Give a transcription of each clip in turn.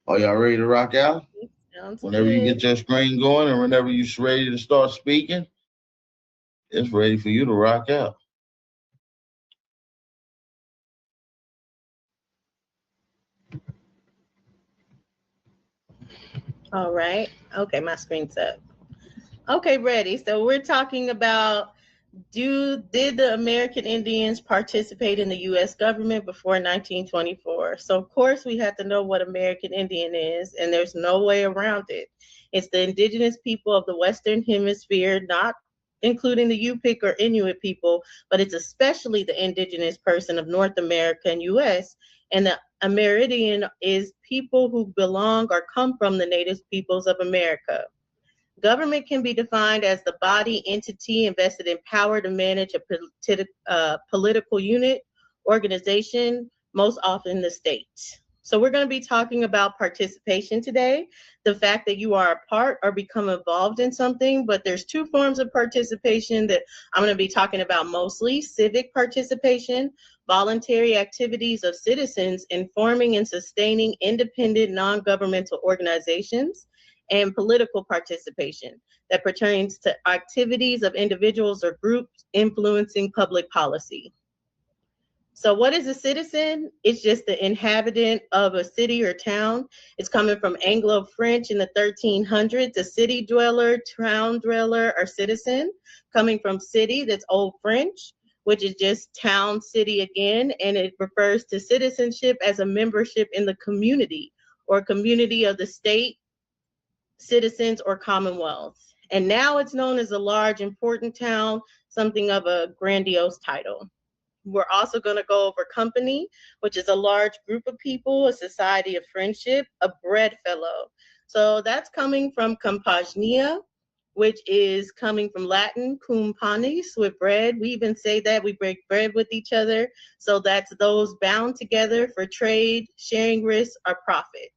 Are y'all ready to rock out? Sounds Whenever you good. get your screen going and whenever you're ready to start speaking, it's ready for you to rock out. All right. Okay, my screen's up. Okay, ready. So we're talking about did the American Indians participate in the U.S. government before 1924? So of course we have to know what American Indian is, and there's no way around it. It's the indigenous people of the Western Hemisphere, not including the Yupik or Inuit people, but it's especially the indigenous person of North America and U.S. And the Amerindian is people who belong or come from the native peoples of America. Government can be defined as the body entity invested in power to manage a political unit, organization, most often the state. So we're going to be talking about participation today, the fact that you are a part or become involved in something, but there's two forms of participation that I'm going to be talking about mostly: civic participation, voluntary activities of citizens in forming and sustaining independent non-governmental organizations, and political participation that pertains to activities of individuals or groups influencing public policy. So, what is a citizen? It's just the inhabitant of a city or town. It's coming from Anglo French in the 1300s, a city dweller, town dweller, or citizen. Coming from city, that's Old French, which is just town, city again, and it refers to citizenship as a membership in the community or community of the state, citizens, or commonwealth. And now it's known as a large, important town, something of a grandiose title. We're also going to go over company, which is a large group of people, a society of friendship, a bread fellow. So that's coming from compagnia, which is coming from Latin, cum panis, with bread. We even say that we break bread with each other. So that's those bound together for trade, sharing risks, or profit.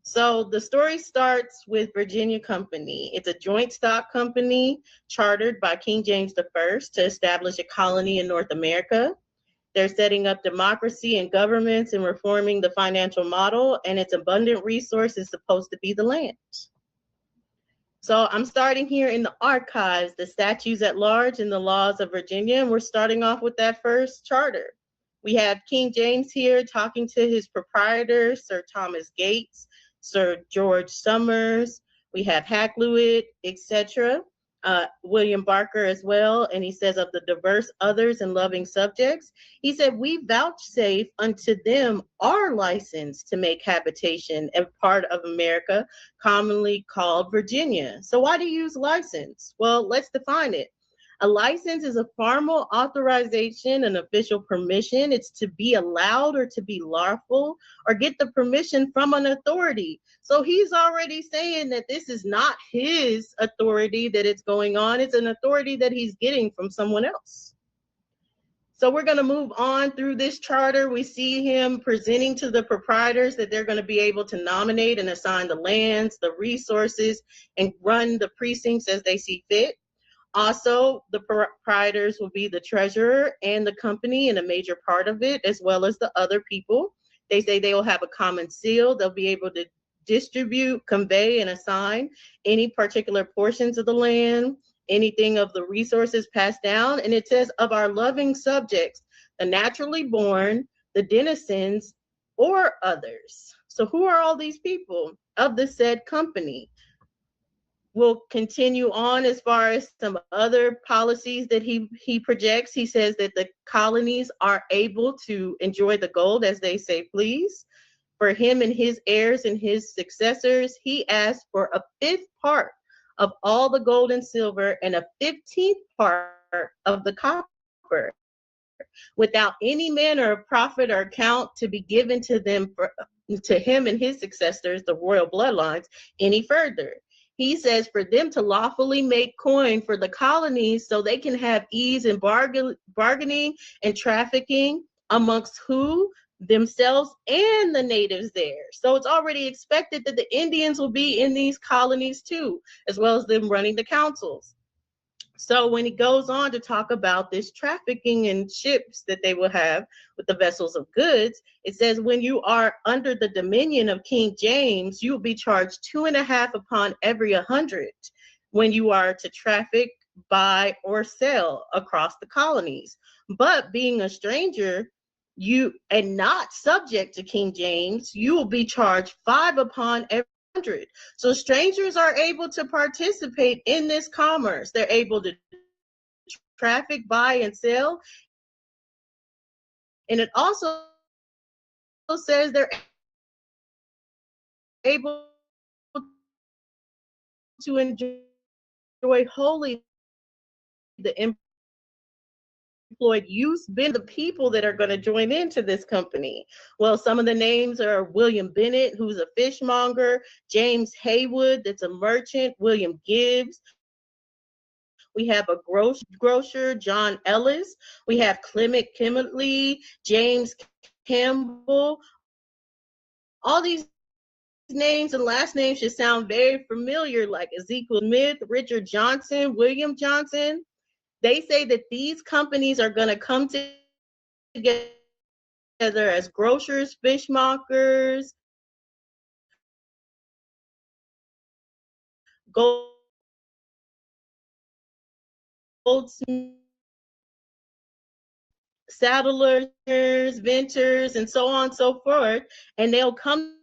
So the story starts with Virginia Company. It's a joint stock company chartered by King James I to establish a colony in North America. They're setting up democracy and governments and reforming the financial model, and its abundant resource is supposed to be the land. So I'm starting here in the archives, the statutes at large and the laws of Virginia, and we're starting off with that first charter. We have King James here talking to his proprietors, Sir Thomas Gates, Sir George Somers. We have Hakluyt, etc. William Barker as well, and he says of the diverse others and loving subjects. He said, we vouchsafe unto them our license to make habitation and part of America, commonly called Virginia. So why do you use license? Well, let's define it. A license is a formal authorization, an official permission. It's to be allowed or to be lawful or get the permission from an authority. So he's already saying that this is not his authority that it's going on. It's an authority that he's getting from someone else. So we're going to move on through this charter. We see him presenting to the proprietors that they're going to be able to nominate and assign the lands, the resources, and run the precincts as they see fit. Also, the proprietors will be the treasurer and the company and a major part of it, as well as the other people. They say they will have a common seal. They'll be able to distribute, convey, and assign any particular portions of the land, anything of the resources passed down. And it says of our loving subjects, the naturally born, the denizens, or others. So who are all these people of the said company? Will continue on as far as some other policies that he projects. He says that the colonies are able to enjoy the gold as they say please. For him and his heirs and his successors, he asked for a fifth part of all the gold and silver and a 15th part of the copper, without any manner of profit or account to be given to them to him and his successors, the royal bloodlines, any further. He says for them to lawfully make coin for the colonies so they can have ease in bargaining and trafficking amongst who? Themselves and the natives there. So it's already expected that the Indians will be in these colonies too, as well as them running the councils. So when he goes on to talk about this trafficking in ships that they will have with the vessels of goods, it says when you are under the dominion of King James, you will be charged 2.5 upon every 100 when you are to traffic, buy, or sell across the colonies. But being a stranger, you and not subject to King James, you will be charged 5 upon every 100. So strangers are able to participate in this commerce. They're able to traffic, buy, and sell. And it also says they're able to enjoy wholly the employed use benefits of the people that are going to join into this company. Well, some of the names are William Bennett, who's a fishmonger, James Haywood, that's a merchant, William Gibbs. We have a grocer, John Ellis. We have Clement Kimberly, James Campbell. All these names and last names should sound very familiar, like Ezekiel Smith, Richard Johnson, William Johnson. They say that these companies are going to come together as grocers, fishmongers, goldsmiths, saddlers, vintners, and so on and so forth. And they'll come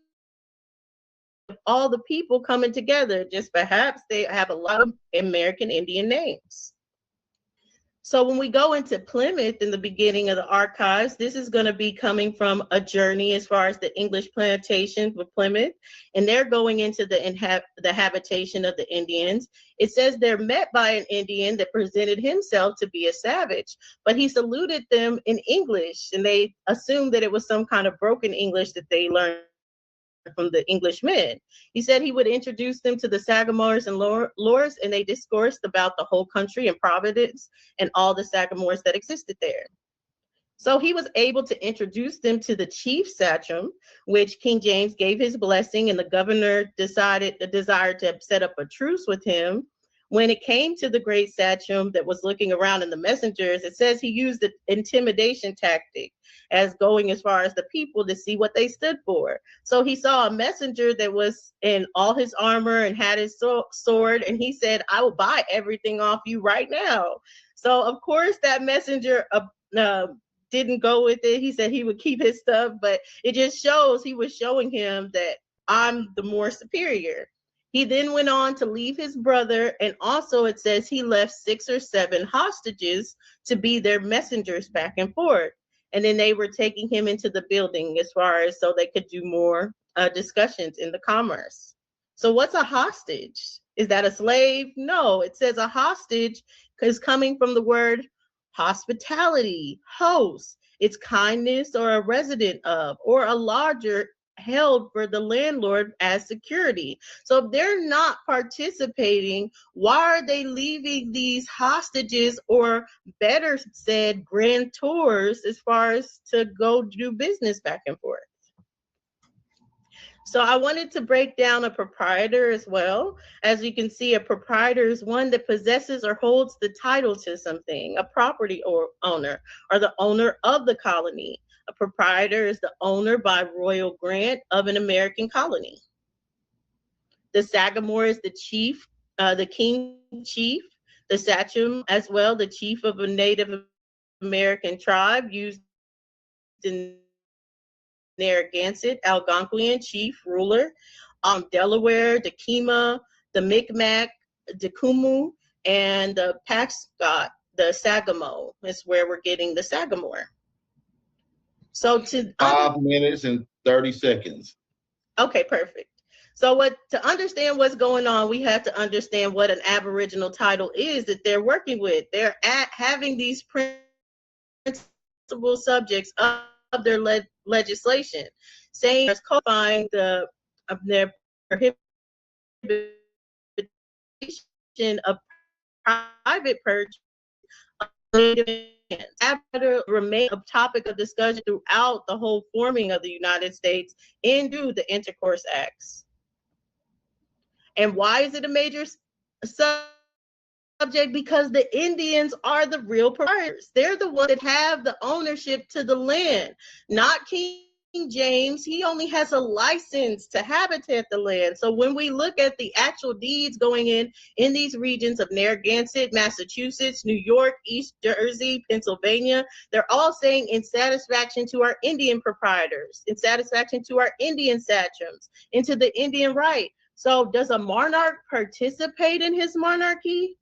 all the people coming together. Just perhaps they have a lot of American Indian names. So when we go into Plymouth in the beginning of the archives, this is going to be coming from a journey as far as the English plantations with Plymouth, and they're going into the habitation of the Indians. It says they're met by an Indian that presented himself to be a savage, but he saluted them in English, and they assumed that it was some kind of broken English that they learned from the Englishmen. He said he would introduce them to the Sagamores and Lores, and they discoursed about the whole country and Providence and all the Sagamores that existed there. So he was able to introduce them to the chief sachem, which King James gave his blessing, and the governor desired to set up a truce with him. When it came to the great sachem that was looking around in the messengers, it says he used the intimidation tactic as going as far as the people to see what they stood for. So he saw a messenger that was in all his armor and had his sword, and he said, I will buy everything off you right now. So of course that messenger didn't go with it. He said he would keep his stuff, but it just shows he was showing him that I'm the more superior. He then went on to leave his brother, and also it says he left 6 or 7 hostages to be their messengers back and forth. And then they were taking him into the building as far as so they could do more discussions in the commerce. So what's a hostage? Is that a slave? No, it says a hostage is coming from the word hospitality, host. It's kindness or a resident of, or a lodger held for the landlord as security. So if they're not participating, why are they leaving these hostages, or better said, grantors, as far as to go do business back and forth? So I wanted to break down a proprietor as well. As you can see, a proprietor is one that possesses or holds the title to something, a property or owner, or the owner of the colony. A proprietor is the owner by royal grant of an American colony. The sagamore is the chief, the king chief, the sachem as well, the chief of a Native American tribe used in Narragansett, Algonquian chief ruler, Delaware, Dakima, the Micmac, Dekumu, and the Paxcot, the Sagamo is where we're getting the Sagamore. So 5 minutes and 30 seconds. Okay, perfect. So to understand what's going on, we have to understand what an Aboriginal title is that they're working with. They're having these principal subjects of their legislation, saying there's codifying their prohibition of private purchase of native lands. That remain a topic of discussion throughout the whole forming of the United States into the Intercourse Acts. And why is it a major subject? subject because the Indians are the real proprietors. They're the ones that have the ownership to the land, not King James. He only has a license to habitat the land. So when we look at the actual deeds going in these regions of Narragansett, Massachusetts, New York, East Jersey, Pennsylvania, they're all saying in satisfaction to our Indian proprietors, in satisfaction to our Indian sachems, into the Indian right. So does a monarch participate in his monarchy?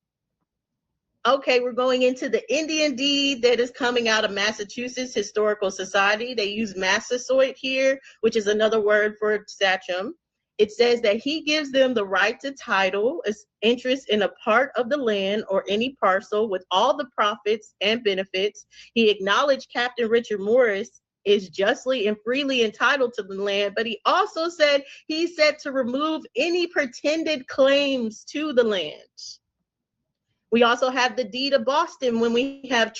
Okay, we're going into the Indian deed that is coming out of Massachusetts Historical Society. They use Massasoit here, which is another word for sachem. It says that he gives them the right to title, interest in a part of the land or any parcel with all the profits and benefits. He acknowledged Captain Richard Morris is justly and freely entitled to the land, but he also said he's set to remove any pretended claims to the land. We also have the deed of Boston when we have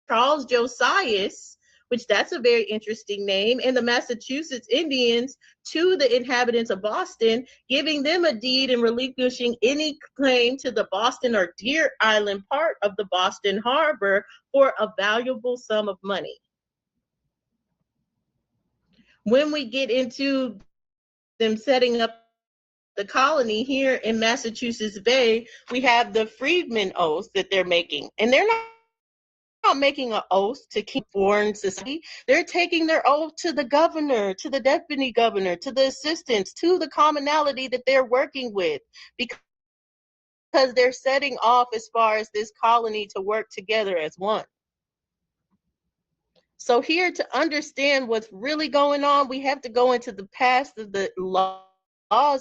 Charles Josias, which that's a very interesting name, and the Massachusetts Indians to the inhabitants of Boston, giving them a deed and relinquishing any claim to the Boston or Deer Island part of the Boston Harbor for a valuable sum of money. When we get into them setting up the colony here in Massachusetts Bay, we have the freedmen oath that they're making. And they're not making an oath to keep foreign society. They're taking their oath to the governor, to the deputy governor, to the assistants, to the commonality that they're working with, because they're setting off as far as this colony to work together as one. So here, to understand what's really going on, we have to go into the past of the laws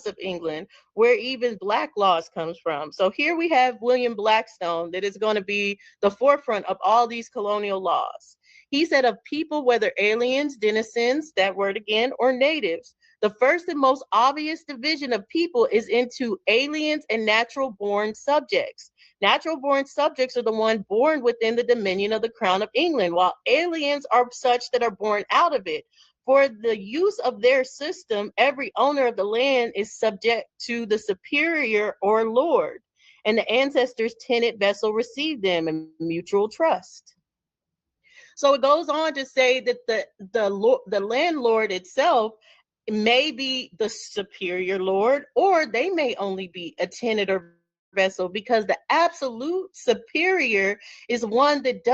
of England, where even Black laws comes from. So here we have William Blackstone that is going to be the forefront of all these colonial laws. He said of people, whether aliens, denizens, that word again, or natives, the first and most obvious division of people is into aliens and natural born subjects. Natural born subjects are the one born within the dominion of the crown of England, while aliens are such that are born out of it. For the use of their system, every owner of the land is subject to the superior or lord, and the ancestors' tenant vessel received them in mutual trust. So it goes on to say that the landlord itself may be the superior lord, or they may only be a tenant or vessel, because the absolute superior is one that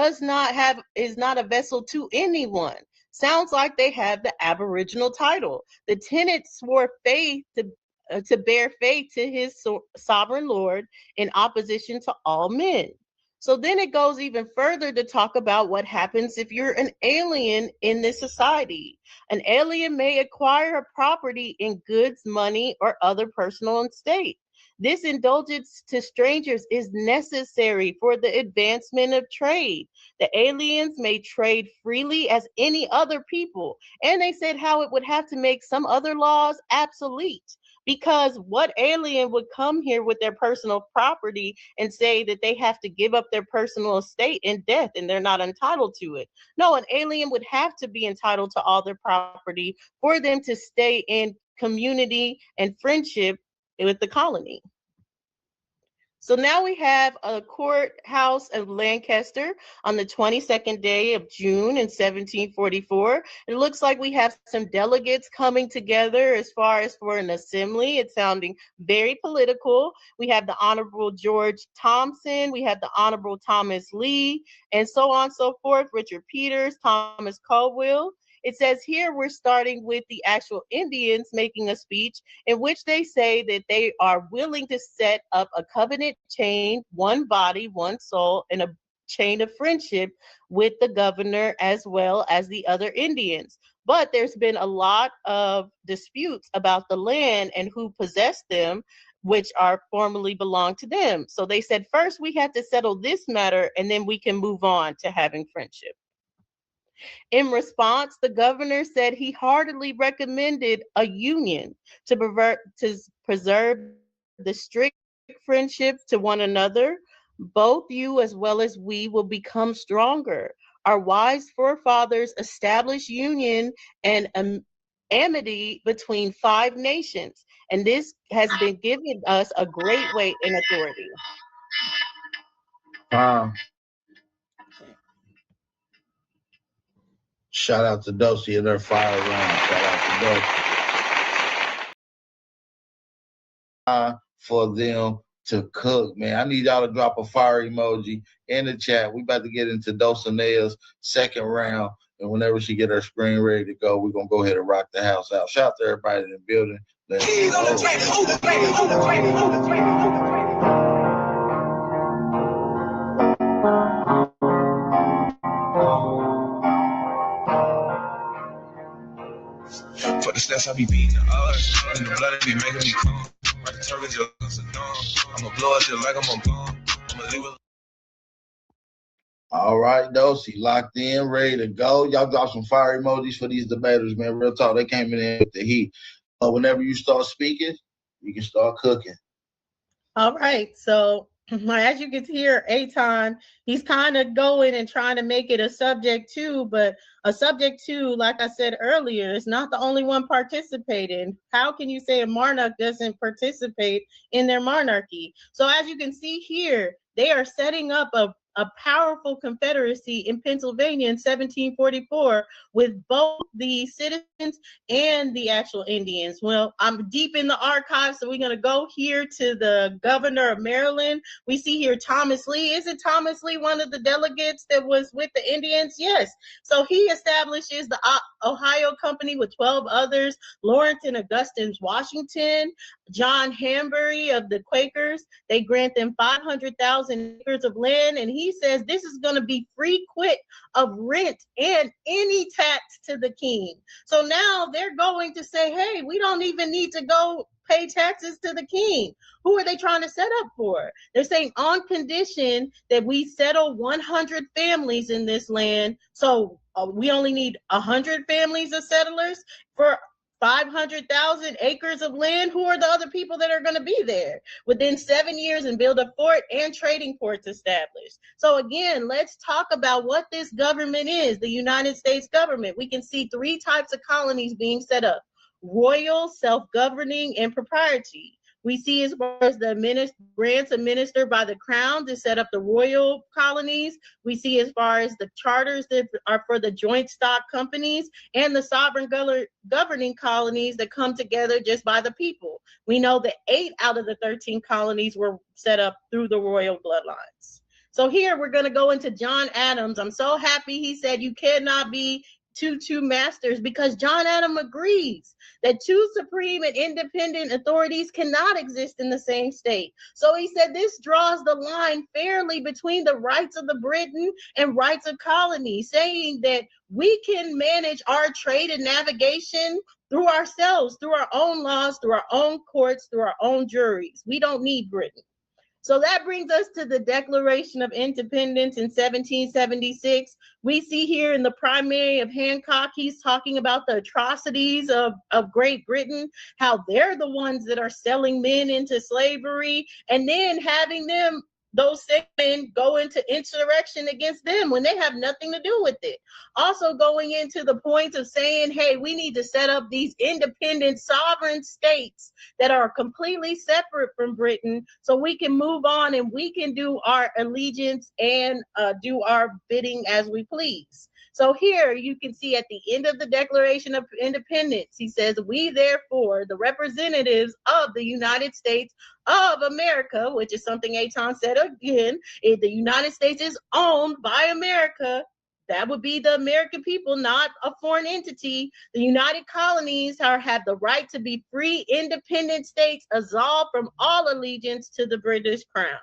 is not a vessel to anyone. Sounds like they have the aboriginal title. The tenant swore faith to bear faith to his sovereign lord in opposition to all men. So then it goes even further to talk about what happens if you're an alien in this society. An alien may acquire a property in goods, money, or other personal estate. This indulgence to strangers is necessary for the advancement of trade. The aliens may trade freely as any other people. And they said how it would have to make some other laws obsolete. Because what alien would come here with their personal property and say that they have to give up their personal estate in death and they're not entitled to it? No, an alien would have to be entitled to all their property for them to stay in community and friendship with the colony. So now we have a courthouse of Lancaster on the 22nd day of June in 1744. It looks like we have some delegates coming together as far as for an assembly. It's sounding very political. We have the Honorable George Thompson, we have the Honorable Thomas Lee, and so on and so forth, Richard Peters, Thomas Colwell. It says here we're starting with the actual Indians making a speech in which they say that they are willing to set up a covenant chain, one body, one soul, and a chain of friendship with the governor as well as the other Indians. But there's been a lot of disputes about the land and who possessed them, which are formerly belonged to them. So they said, first we have to settle this matter and then we can move on to having friendship. In response, the governor said he heartily recommended a union to preserve the strict friendship to one another. Both you as well as we will become stronger. Our wise forefathers established union and amity between 5 nations, and this has been given us a great weight and authority. Shout out to Dosey and their fire round. Shout out to Dosey. For them to cook, man. I need y'all to drop a fire emoji in the chat. We about to get into Dulcinea's second round. And whenever she get her screen ready to go, we're going to go ahead and rock the house out. Shout out to everybody in the building. Let's For the steps I be beating the odds, and the blood be making me calm. Like a turtle just like a dawn. I'ma blow it just like I'm a bomb. I'ma leave it. All right, Dosey, locked in, ready to go. Y'all drop some fire emojis for these debaters, man. Real talk, they came in with the heat. Whenever you start speaking, you can start cooking. All right, so as you can hear, Aton, he's kind of going and trying to make it a subject too, but a subject too, like I said earlier, is not the only one participating. How can you say a monarch doesn't participate in their monarchy? So as you can see here, they are setting up a powerful confederacy in Pennsylvania in 1744 with both the citizens and the actual Indians. Well, I'm deep in the archives, so we're going to go here to the governor of Maryland. We see here Thomas Lee. Isn't Thomas Lee one of the delegates that was with the Indians? Yes. So he establishes the Ohio Company with 12 others, Lawrence and Augustine Washington, John Hanbury of the Quakers. They grant them 500,000 acres of land, and he says this is going to be free quit of rent and any tax to the king. So now they're going to say, hey, we don't even need to go pay taxes to the king. Who are they trying to set up for? They're saying on condition that we settle 100 families in this land. So we only need 100 families of settlers for 500,000 acres of land. Who are the other people that are going to be there within 7 years and build a fort and trading ports established? So again, let's talk about what this government is, the United States government. We can see three types of colonies being set up: royal, self-governing, and proprietary. We see as far as the grants administered by the crown to set up the royal colonies. We see as far as the charters that are for the joint stock companies and the sovereign governing colonies that come together just by the people. We know that 8 out of the 13 colonies were set up through the royal bloodlines. So here we're going to go into John Adams. I'm so happy he said you cannot be two masters, because John Adams agrees that two supreme and independent authorities cannot exist in the same state. So he said this draws the line fairly between the rights of the Britain and rights of colonies, saying that we can manage our trade and navigation through ourselves, through our own laws, through our own courts, through our own juries. We don't need Britain. So that brings us to the Declaration of Independence in 1776. We see here in the primary of Hancock, he's talking about the atrocities of Great Britain, how they're the ones that are selling men into slavery, and then having them, those same men, go into insurrection against them when they have nothing to do with it. Also going into the point of saying, hey, we need to set up these independent sovereign states that are completely separate from Britain, so we can move on and we can do our allegiance and do our bidding as we please. So here you can see at the end of the Declaration of Independence, he says, we therefore, the representatives of the United States of America, which is something Aton said again, if the United States is owned by America, that would be the American people, not a foreign entity. The United Colonies have the right to be free, independent states, absolved from all allegiance to the British Crown.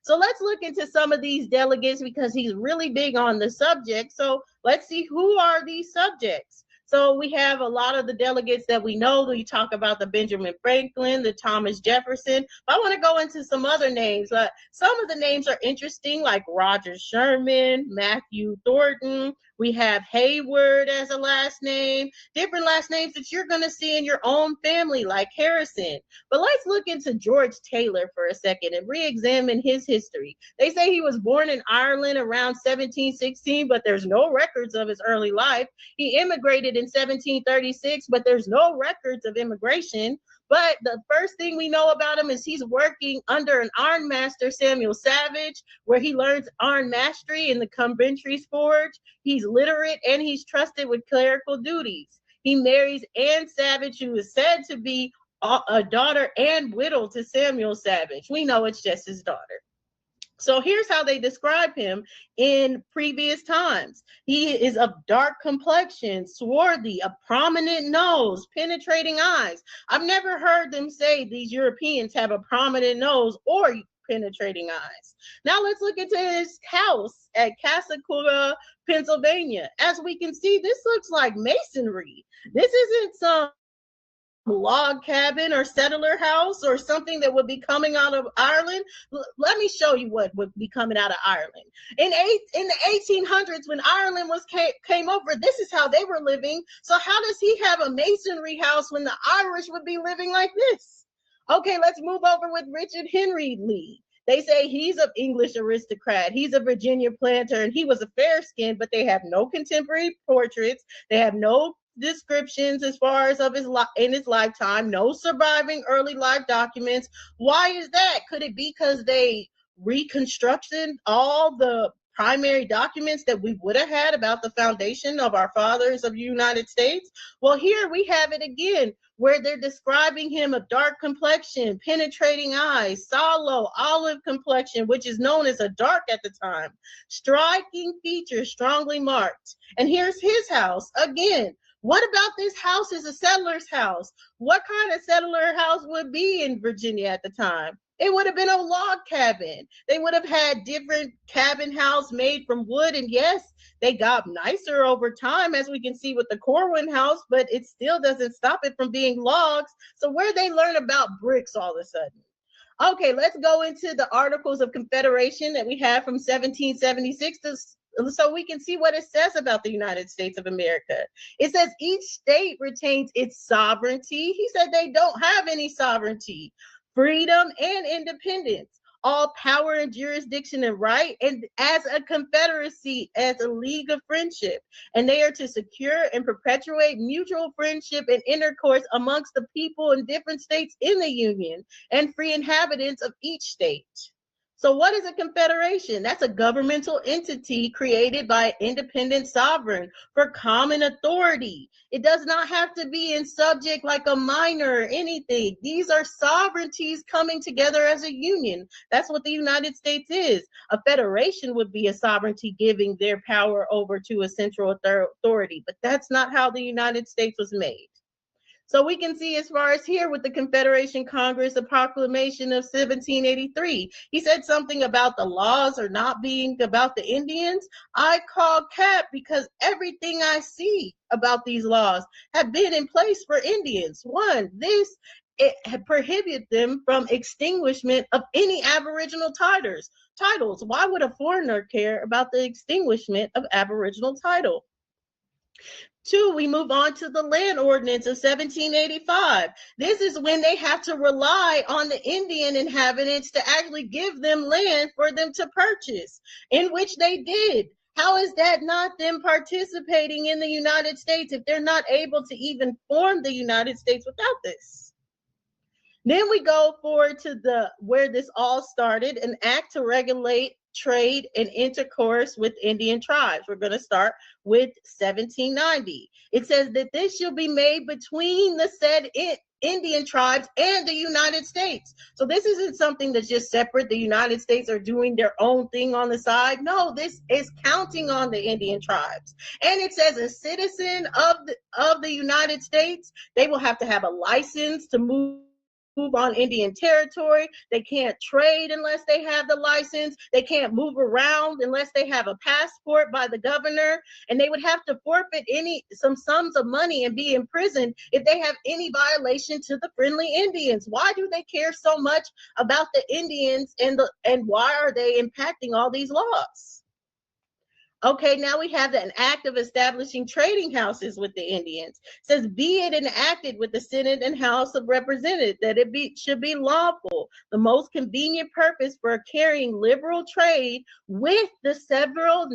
So let's look into some of these delegates, because he's really big on the subject. So let's see, who are these subjects? So we have a lot of the delegates that we know. We talk about the Benjamin Franklin, the Thomas Jefferson. But I want to go into some other names. Some of the names are interesting, like Roger Sherman, Matthew Thornton. We have Hayward as a last name, different last names that you're going to see in your own family, like Harrison. But let's look into George Taylor for a second and re-examine his history. They say he was born in Ireland around 1716, but there's no records of his early life. He immigrated in 1736, but there's no records of immigration. But the first thing we know about him is he's working under an iron master, Samuel Savage, where he learns iron mastery in the Coventry's Forge. He's literate and he's trusted with clerical duties. He marries Anne Savage, who is said to be a daughter and widow to Samuel Savage. We know it's just his daughter. So here's how they describe him in previous times. He is of dark complexion, swarthy, a prominent nose, penetrating eyes. I've never heard them say these Europeans have a prominent nose or penetrating eyes. Now let's look into his house at Casacula, Pennsylvania. As we can see, this looks like masonry. This isn't some log cabin or settler house or something that would be coming out of Ireland. Let me show you what would be coming out of Ireland. In the 1800s, when Ireland came over, this is how they were living. So how does he have a masonry house when the Irish would be living like this? Okay, let's move over with Richard Henry Lee. They say he's an English aristocrat. He's a Virginia planter, and he was a fair skin, but they have no contemporary portraits. They have no descriptions as far as of his in his lifetime, no surviving early life documents. Why is that? Could it be because they reconstructed all the primary documents that we would have had about the foundation of our fathers of the United States? Well, here we have it again, where they're describing him of dark complexion, penetrating eyes, sallow, olive complexion, which is known as a dark at the time, striking features, strongly marked. And here's his house again. What about this house is a settler's house? What kind of settler house would be in Virginia at the time? It would have been a log cabin. They would have had different cabin house made from wood. And yes, they got nicer over time, as we can see with the Corwin house, but it still doesn't stop it from being logs. So where they learn about bricks all of a sudden? Okay, let's go into the Articles of Confederation that we have from 1776 so we can see what it says about the United States of America. It says each state retains its sovereignty. He said they don't have any sovereignty, freedom, and independence, all power and jurisdiction and right, and as a confederacy, as a league of friendship. And they are to secure and perpetuate mutual friendship and intercourse amongst the people in different states in the Union and free inhabitants of each state. So what is a confederation? That's a governmental entity created by an independent sovereign for common authority. It does not have to be in subject like a minor or anything. These are sovereignties coming together as a union. That's what the United States is. A federation would be a sovereignty giving their power over to a central authority, but that's not how the United States was made. So we can see as far as here with the Confederation Congress, the proclamation of 1783, he said something about the laws or not being about the Indians. I call cap because everything I see about these laws have been in place for Indians. One, it prohibited them from extinguishment of any Aboriginal titles. Why would a foreigner care about the extinguishment of Aboriginal title? Two, we move on to the land ordinance of 1785. This is when they have to rely on the Indian inhabitants to actually give them land for them to purchase, in which they did. How is that not them participating in the United States if they're not able to even form the United States without this? Then we go forward to where this all started, an act to regulate trade and intercourse with Indian tribes. We're going to start with 1790. It says that this shall be made between the said Indian tribes and the United States. So this isn't something that's just separate. The United States are doing their own thing on the side. No, this is counting on the Indian tribes. And it says a citizen of the United States, they will have to have a license to move on Indian territory. They can't trade unless they have the license. They can't move around unless they have a passport by the governor. And they would have to forfeit some sums of money and be imprisoned if they have any violation to the friendly Indians. Why do they care so much about the Indians and why are they impacting all these laws? Okay, now we have an act of establishing trading houses with the Indians. It says, be it enacted with the Senate and House of Representatives that should be lawful, the most convenient purpose for carrying liberal trade with the several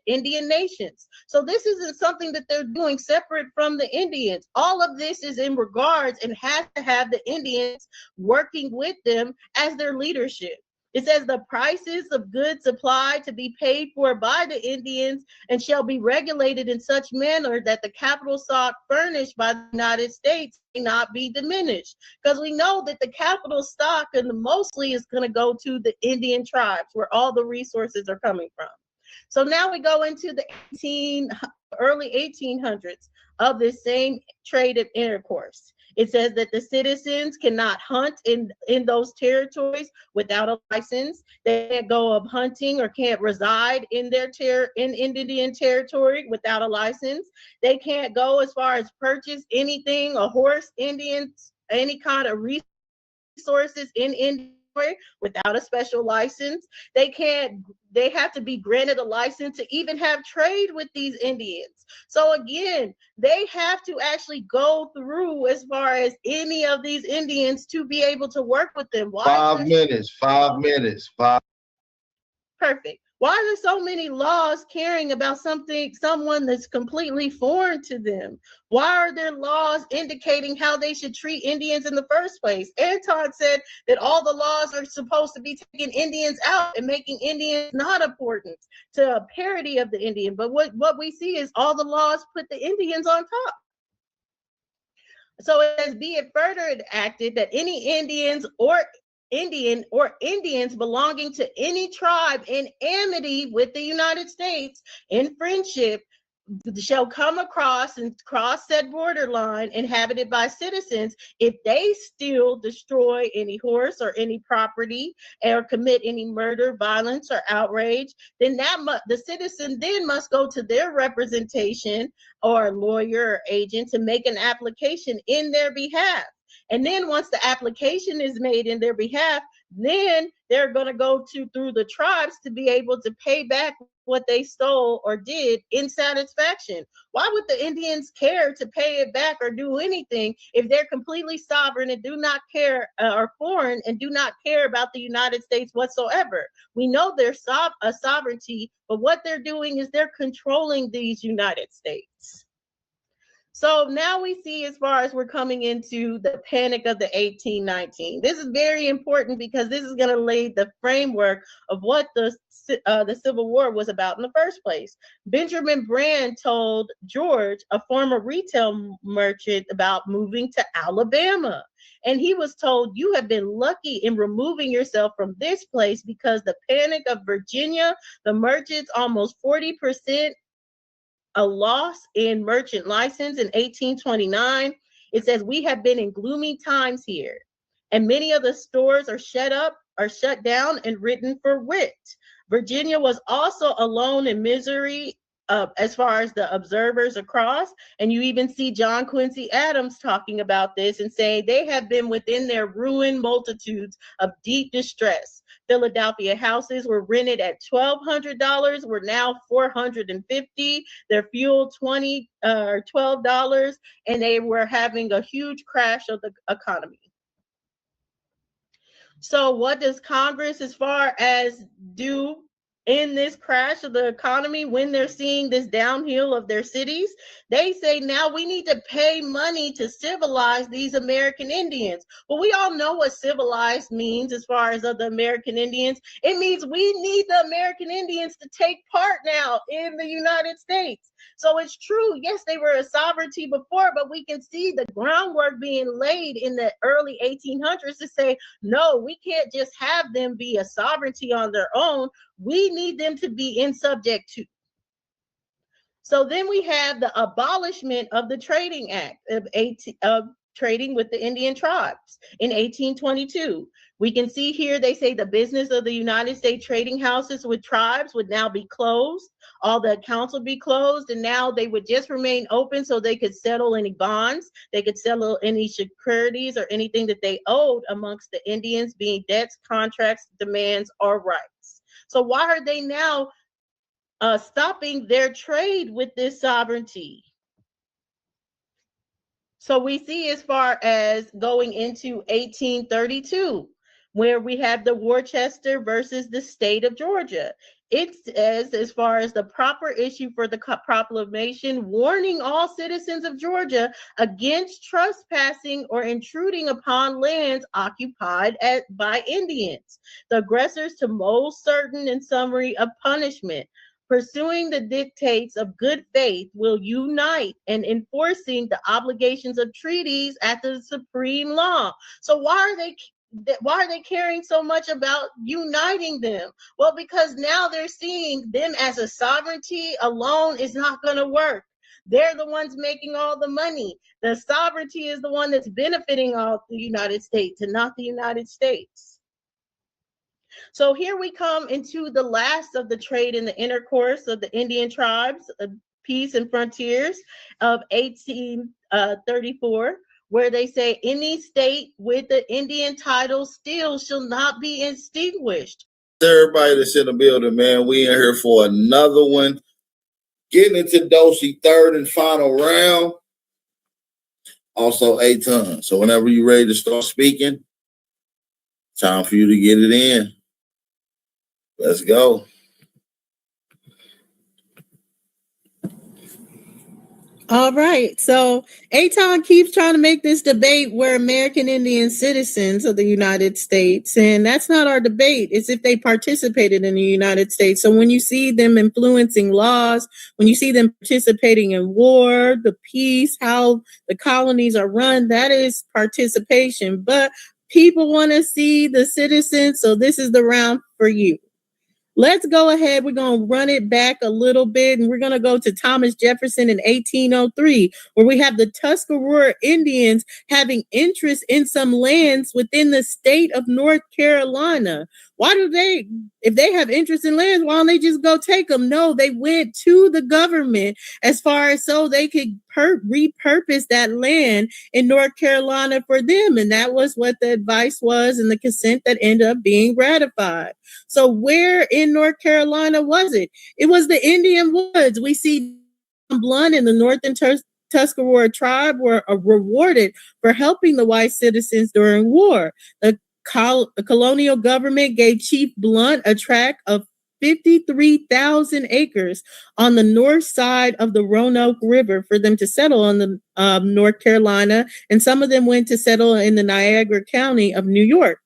Indian nations. So this isn't something that they're doing separate from the Indians. All of this is in regards and has to have the Indians working with them as their leadership. It says the prices of goods supplied to be paid for by the Indians and shall be regulated in such manner that the capital stock furnished by the United States may not be diminished. Because we know that the capital stock and mostly is going to go to the Indian tribes where all the resources are coming from. So now we go into the early 1800s of this same trade and intercourse. It says that the citizens cannot hunt in those territories without a license. They can't go up hunting or can't reside in their in Indian territory without a license. They can't go as far as purchase anything, a horse, Indians, any kind of resources in India without a special license. They have to be granted a license to even have trade with these Indians. So again, they have to actually go through as far as any of these Indians to be able to work with them. Why 5 minutes, 5 minutes, 5. Perfect. Why are there so many laws caring about someone that's completely foreign to them? Why are there laws indicating how they should treat Indians in the first place? Anton said that all the laws are supposed to be taking Indians out and making Indians not important, to a parody of the Indian. But what we see is all the laws put the Indians on top. So it says, be it further enacted that any Indians or Indians belonging to any tribe in amity with the United States, in friendship, shall come across and cross said borderline inhabited by citizens if they steal, destroy any horse or any property, or commit any murder, violence, or outrage, then the citizen then must go to their representation or lawyer or agent to make an application in their behalf. And then once the application is made in their behalf, then they're going to go through the tribes to be able to pay back what they stole or did in satisfaction. Why would the Indians care to pay it back or do anything if they're completely sovereign and do not care, or foreign and do not care about the United States whatsoever? We know they're a sovereignty, but what they're doing is they're controlling these United States. So now we see, as far as we're coming into the Panic of the 1819. This is very important because this is going to lay the framework of what the Civil War was about in the first place. Benjamin Brand told George, a former retail merchant, about moving to Alabama. And he was told, you have been lucky in removing yourself from this place because the Panic of Virginia, the merchants, almost 40% a loss in merchant license in 1829. It says, we have been in gloomy times here, and many of the stores are shut down and written for writ. Virginia was also alone in misery, as far as the observers across. And you even see John Quincy Adams talking about this and saying they have been within their ruined multitudes of deep distress. Philadelphia houses were rented at $1,200, were now $450. Their fuel $12, and they were having a huge crash of the economy. So what does Congress, as far as do in this crash of the economy when they're seeing this downhill of their cities? They say, now we need to pay money to civilize these American Indians. Well, we all know what civilized means as far as other American Indians. It means we need the American Indians to take part now in the United States. So it's true, yes, they were a sovereignty before, but we can see the groundwork being laid in the early 1800s to say, no, we can't just have them be a sovereignty on their own. We need them to be in subject to. So then we have the abolishment of the Trading Act of trading with the Indian tribes in 1822. We can see here they say the business of the United States trading houses with tribes would now be closed. All the accounts would be closed, and now they would just remain open so they could settle any bonds, they could settle any securities or anything that they owed amongst the Indians, being debts, contracts, demands, or rights. So why are they now stopping their trade with this sovereignty. So we see as far as going into 1832, where we have the Worcester versus the state of Georgia. It says, as far as the proper issue for the proclamation, warning all citizens of Georgia against trespassing or intruding upon lands occupied by Indians, the aggressors to most certain and summary of punishment. Pursuing the dictates of good faith will unite and enforcing the obligations of treaties at the supreme law. So why are they caring so much about uniting them? Well, because now they're seeing them as a sovereignty alone is not going to work. They're the ones making all the money. The sovereignty is the one that's benefiting all the United States and not the United States. So here we come into the last of the trade and the intercourse of the Indian tribes, Peace and Frontiers of 1834, where they say any state with the Indian title still shall not be extinguished. Everybody that's in the building, man, we in here for another one. Getting into Dosey, third and final round. Also Aton. So whenever you're ready to start speaking, time for you to get it in. Let's go. All right. So Aton keeps trying to make this debate where American Indian citizens of the United States, and that's not our debate. It's if they participated in the United States. So when you see them influencing laws, when you see them participating in war, the peace, how the colonies are run, that is participation. But people want to see the citizens. So this is the round for you. Let's go ahead. We're going to run it back a little bit, and we're going to go to Thomas Jefferson in 1803, where we have the Tuscarora Indians having interest in some lands within the state of North Carolina. Why do they, if they have interest in lands, why don't they just go take them? No, they went to the government as far as so they could repurpose that land in North Carolina for them. And that was what the advice was and the consent that ended up being ratified. So where in North Carolina was it? It was the Indian Woods. We see Blunt and the Northern Tuscarora tribe were rewarded for helping the white citizens during war. The colonial government gave Chief Blunt a tract of 53,000 acres on the north side of the Roanoke River for them to settle on the North Carolina, and some of them went to settle in the Niagara County of New York.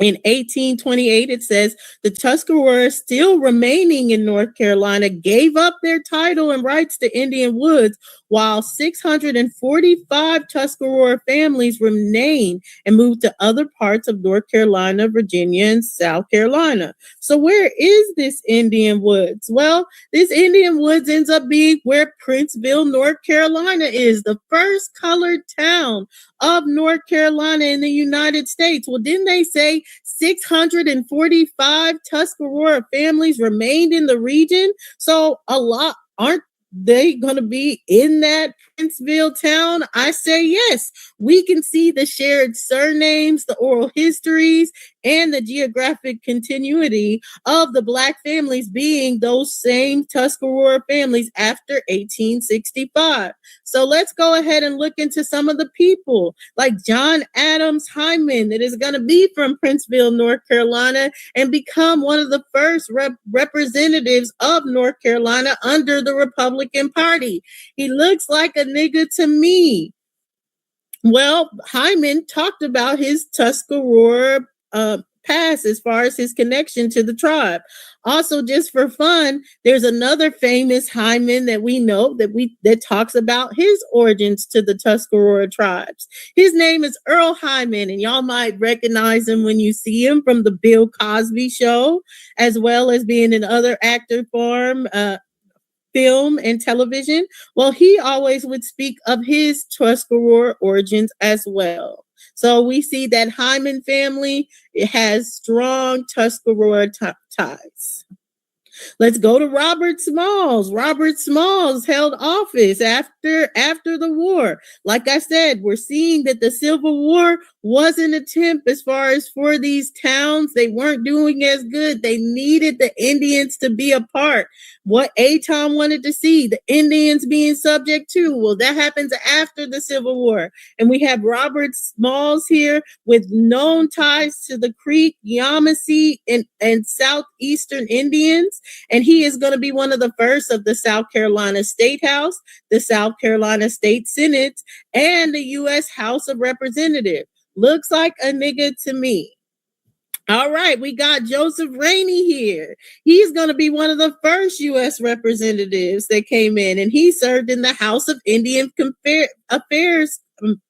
In 1828, it says the Tuscaroras, still remaining in North Carolina, gave up their title and rights to Indian Woods, while 645 Tuscarora families remained and moved to other parts of North Carolina, Virginia, and South Carolina. So where is this Indian Woods? Well, this Indian Woods ends up being where Princeville, North Carolina is, the first colored town of North Carolina in the United States. Well, didn't they say 645 Tuscarora families remained in the region? So a lot, aren't they going to be in that Princeville town? I say yes. We can see the shared surnames, the oral histories, and the geographic continuity of the Black families being those same Tuscarora families after 1865. So let's go ahead and look into some of the people like John Adams Hyman that is going to be from Princeville, North Carolina, and become one of the first representatives of North Carolina under the Republican Party. He looks like a nigga to me. Well, Hyman talked about his Tuscarora past as far as his connection to the tribe. Also, just for fun, there's another famous Hyman that we know that talks about his origins to the Tuscarora tribes. His name is Earl Hyman, and y'all might recognize him when you see him from the Bill Cosby Show, as well as being in other actor form, film and television. Well, he always would speak of his Tuscarora origins as well. So we see that Hyman family, it has strong Tuscarora ties. Let's go to Robert Smalls. Robert Smalls held office after the war. Like I said, we're seeing that the Civil War was an attempt as far as for these towns. They weren't doing as good. They needed the Indians to be a part. What Aton wanted to see, the Indians being subject to. Well, that happens after the Civil War. And we have Robert Smalls here with known ties to the Creek, Yamasee, and Southeastern Indians. And he is going to be one of the first of the South Carolina State House, the South Carolina State Senate, and the U.S. House of Representatives. Looks like a nigga to me. All right, we got Joseph Rainey here. He's going to be one of the first U.S. representatives that came in, and he served in the House of Indian Affairs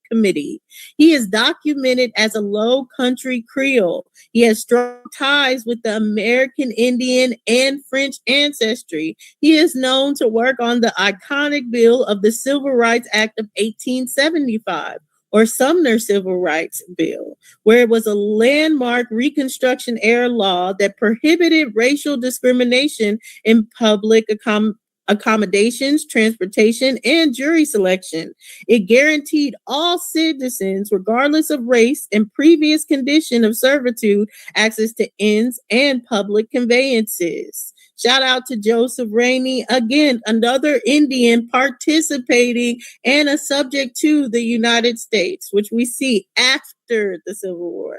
Committee. He is documented as a Low Country Creole. He has strong ties with the American Indian and French ancestry. He is known to work on the iconic bill of the Civil Rights Act of 1875. Or Sumner Civil Rights Bill, where it was a landmark Reconstruction era law that prohibited racial discrimination in public accommodations, transportation, and jury selection. It guaranteed all citizens, regardless of race and previous condition of servitude, access to inns and public conveyances. Shout out to Joseph Rainey. Again, another Indian participating and a subject to the United States, which we see after the Civil War.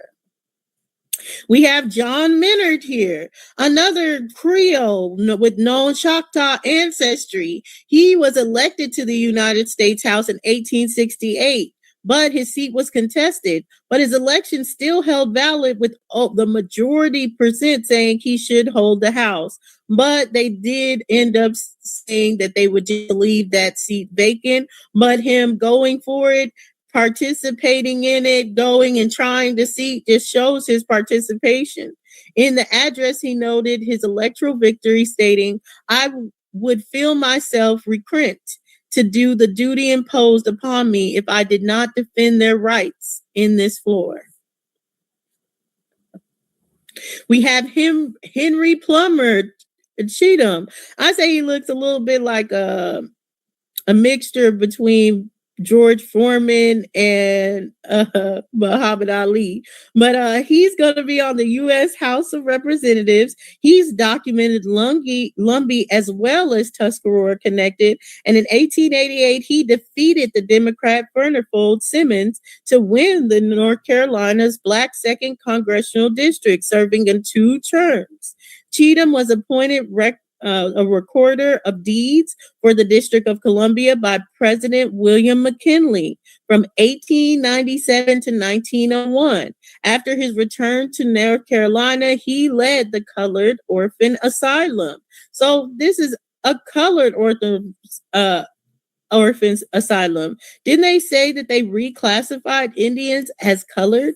We have John Minard here, another Creole with known Choctaw ancestry. He was elected to the United States House in 1868. But his seat was contested. But his election still held valid with the majority percent saying he should hold the House. But they did end up saying that they would just leave that seat vacant. But him going for it, participating in it, going and trying to see, just shows his participation. In the address, he noted his electoral victory, stating, "I would feel myself recreant to do the duty imposed upon me if I did not defend their rights in this floor." We have him, Henry Plummer Cheatham. I say he looks a little bit like a mixture between George Foreman and Muhammad Ali. But he's going to be on the U.S. House of Representatives. He's documented Lumbee as well as Tuscarora connected. And in 1888, he defeated the Democrat Furnifold Simmons to win the North Carolina's Black 2nd Congressional District, serving in 2 terms. Cheatham was appointed a recorder of deeds for the District of Columbia by President William McKinley from 1897 to 1901. After his return to North Carolina, he led the Colored Orphan Asylum. So this is a colored orphans asylum. Didn't they say that they reclassified Indians as colored?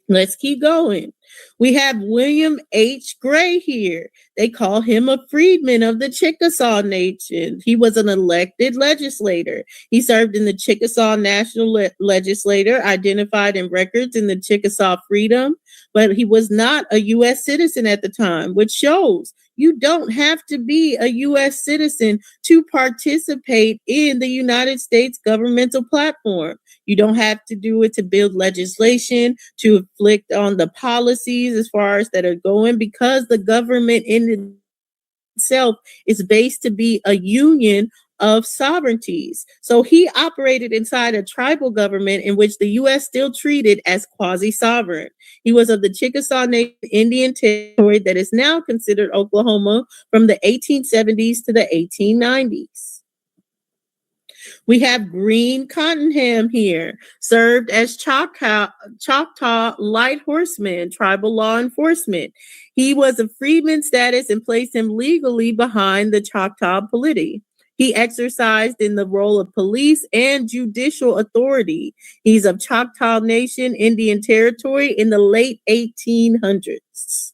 Let's keep going. We have William H. Gray here. They call him a freedman of the Chickasaw Nation. He was an elected legislator. He served in the Chickasaw National Legislature, identified in records in the Chickasaw Freedom, but he was not a U.S. citizen at the time, which shows you don't have to be a U.S. citizen to participate in the United States governmental platform. You don't have to do it to build legislation, to inflict on the policies as far as that are going, because the government in itself is based to be a union of sovereignties. So he operated inside a tribal government in which the U.S. still treated as quasi-sovereign. He was of the Chickasaw Nation Indian Territory that is now considered Oklahoma from the 1870s to the 1890s. We have Green Cottonham here, served as Choctaw Light Horseman, tribal law enforcement. He was of freedman status and placed him legally behind the Choctaw polity. He exercised in the role of police and judicial authority. He's of Choctaw Nation Indian Territory in the late 1800s.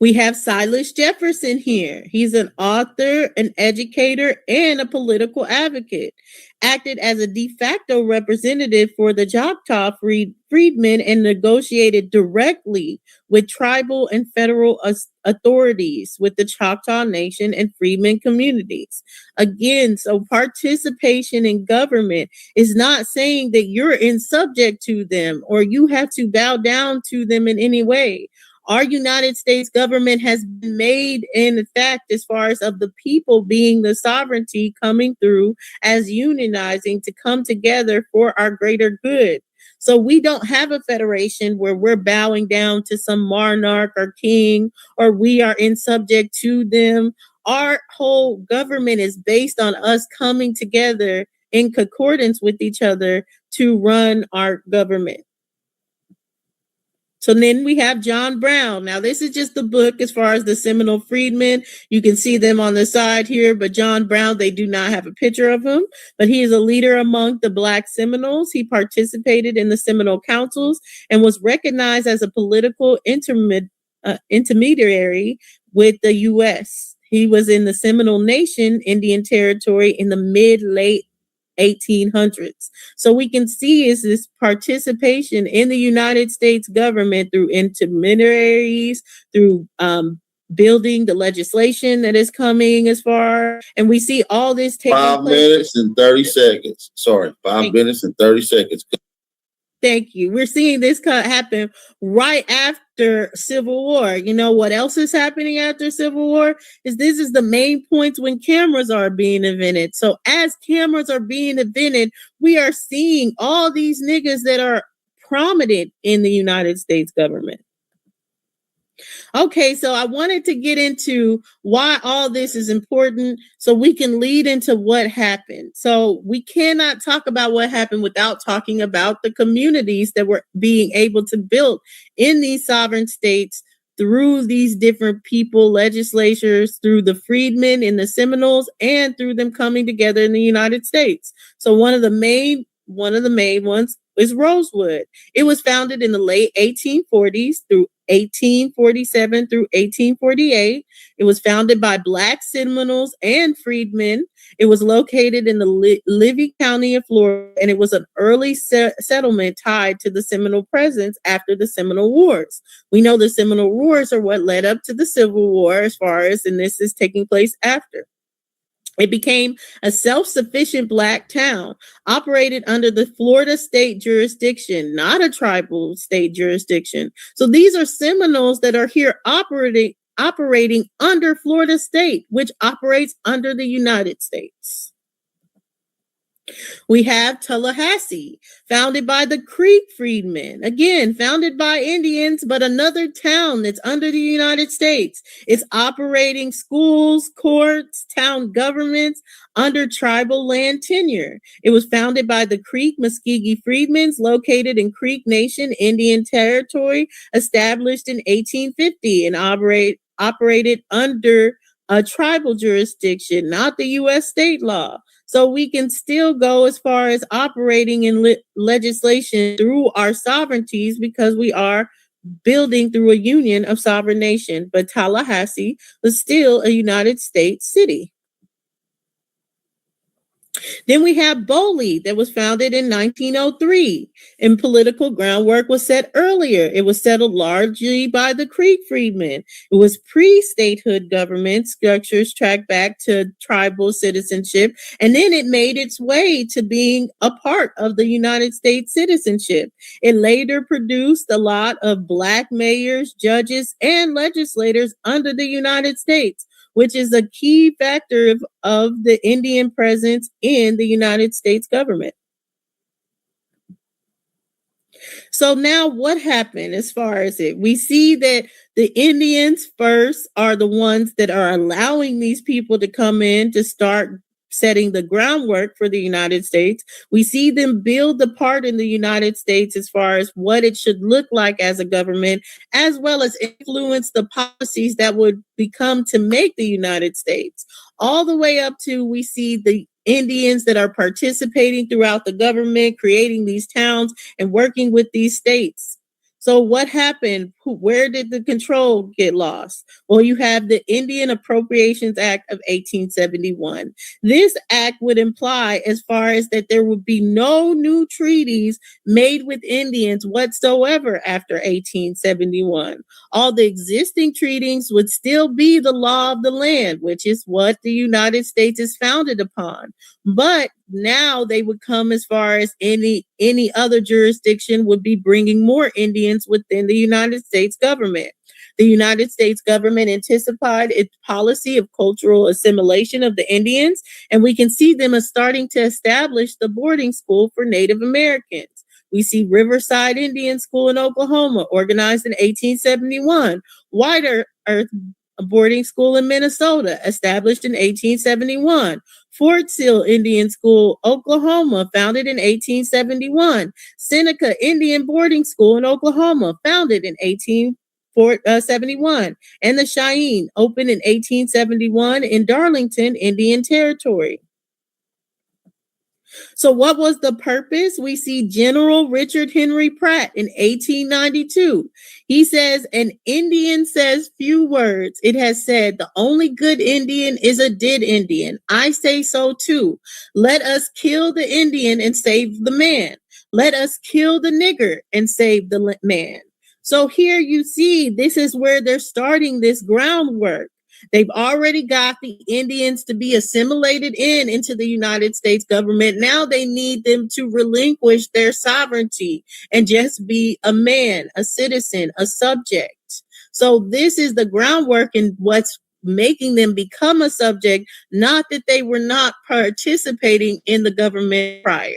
We have Silas Jefferson here. He's an author, an educator, and a political advocate. Acted as a de facto representative for the Choctaw freedmen and negotiated directly with tribal and federal authorities with the Choctaw Nation and freedmen communities. Again, so participation in government is not saying that you're in subject to them or you have to bow down to them in any way. Our United States government has been made in fact as far as of the people being the sovereignty coming through as unionizing to come together for our greater good. So we don't have a federation where we're bowing down to some monarch or king or we are in subject to them. Our whole government is based on us coming together in concordance with each other to run our government. So then we have John Brown. Now, this is just the book as far as the Seminole Freedmen. You can see them on the side here, but John Brown, they do not have a picture of him, but he is a leader among the Black Seminoles. He participated in the Seminole Councils and was recognized as a political intermediary with the U.S. He was in the Seminole Nation Indian Territory in the mid-late 1800s. So we can see is this participation in the United States government through intermediaries, through building the legislation that is coming as far, and we see all this taking 5 place. minutes and 30 seconds. Sorry, 5 minutes and 30 seconds. Thank you. We're seeing this happen right after Civil War. You know what else is happening after Civil War? This is the main points when cameras are being invented. So as cameras are being invented, we are seeing all these niggas that are prominent in the United States government. Okay, so I wanted to get into why all this is important so we can lead into what happened. So we cannot talk about what happened without talking about the communities that were being able to build in these sovereign states through these different people, legislatures, through the freedmen and the Seminoles, and through them coming together in the United States. So one of the main ones is Rosewood. It was founded in the late 1840s through 1847 through 1848. It was founded by Black Seminoles and freedmen. It was located in the Livy County of Florida, and it was an early settlement tied to the Seminole presence after the Seminole Wars. We know the Seminole Wars are what led up to the Civil War as far as, and this is taking place after. It became a self-sufficient Black town, operated under the Florida state jurisdiction, not a tribal state jurisdiction. So these are Seminoles that are here operating under Florida state, which operates under the United States. We have Tallahassee, founded by the Creek freedmen. Again, founded by Indians, but another town that's under the United States. It's operating schools, courts, town governments under tribal land tenure. It was founded by the Creek Muskogee freedmen located in Creek Nation Indian Territory, established in 1850 and operated under a tribal jurisdiction, not the U.S. state law. So we can still go as far as operating in legislation through our sovereignties because we are building through a union of sovereign nation. But Tallahassee was still a United States city. Then we have Boley that was founded in 1903, and political groundwork was set earlier. It was settled largely by the Creek freedmen. It was pre-statehood government structures tracked back to tribal citizenship, and then it made its way to being a part of the United States citizenship. It later produced a lot of Black mayors, judges, and legislators under the United States, which is a key factor of the Indian presence in the United States government. So now what happened as far as it? We see that the Indians first are the ones that are allowing these people to come in to start setting the groundwork for the United States. We see them build the part in the United States as far as what it should look like as a government, as well as influence the policies that would become to make the United States. All the way up to we see the Indians that are participating throughout the government, creating these towns and working with these states. So what happened? Where did the control get lost? Well, you have the Indian Appropriations Act of 1871. This act would imply as far as that there would be no new treaties made with Indians whatsoever after 1871. All the existing treaties would still be the law of the land, which is what the United States is founded upon. But now they would come as far as any other jurisdiction would be bringing more Indians within the United States government. The United States government intensified its policy of cultural assimilation of the Indians, and we can see them as starting to establish the boarding school for Native Americans. We see Riverside Indian School in Oklahoma, organized in 1871. White Earth Boarding School in Minnesota, established in 1871. Fort Sill Indian School, Oklahoma, founded in 1871. Seneca Indian Boarding School in Oklahoma, founded in 1871. And the Cheyenne, opened in 1871 in Darlington, Indian Territory. So what was the purpose? We see General Richard Henry Pratt in 1892. He says, an Indian says few words. It has said, the only good Indian is a dead Indian. I say so too. Let us kill the Indian and save the man. Let us kill the nigger and save the man. So here you see, this is where they're starting this groundwork. They've already got the Indians to be assimilated into the United States government. Now they need them to relinquish their sovereignty and just be a man, a citizen, a subject. So this is the groundwork in what's making them become a subject, not that they were not participating in the government prior.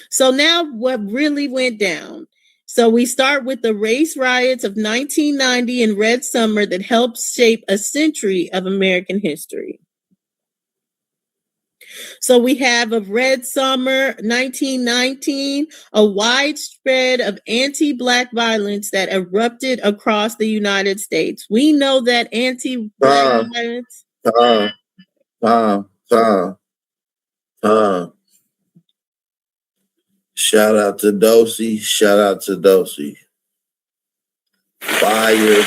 So now what really went down? So we start with the race riots of 1990 and Red Summer that helped shape a century of American history. So we have of Red Summer 1919, a widespread of anti-Black violence that erupted across the United States. We know that anti-Black violence. Shout out to Dosey. Shout out to Dosey. Fire.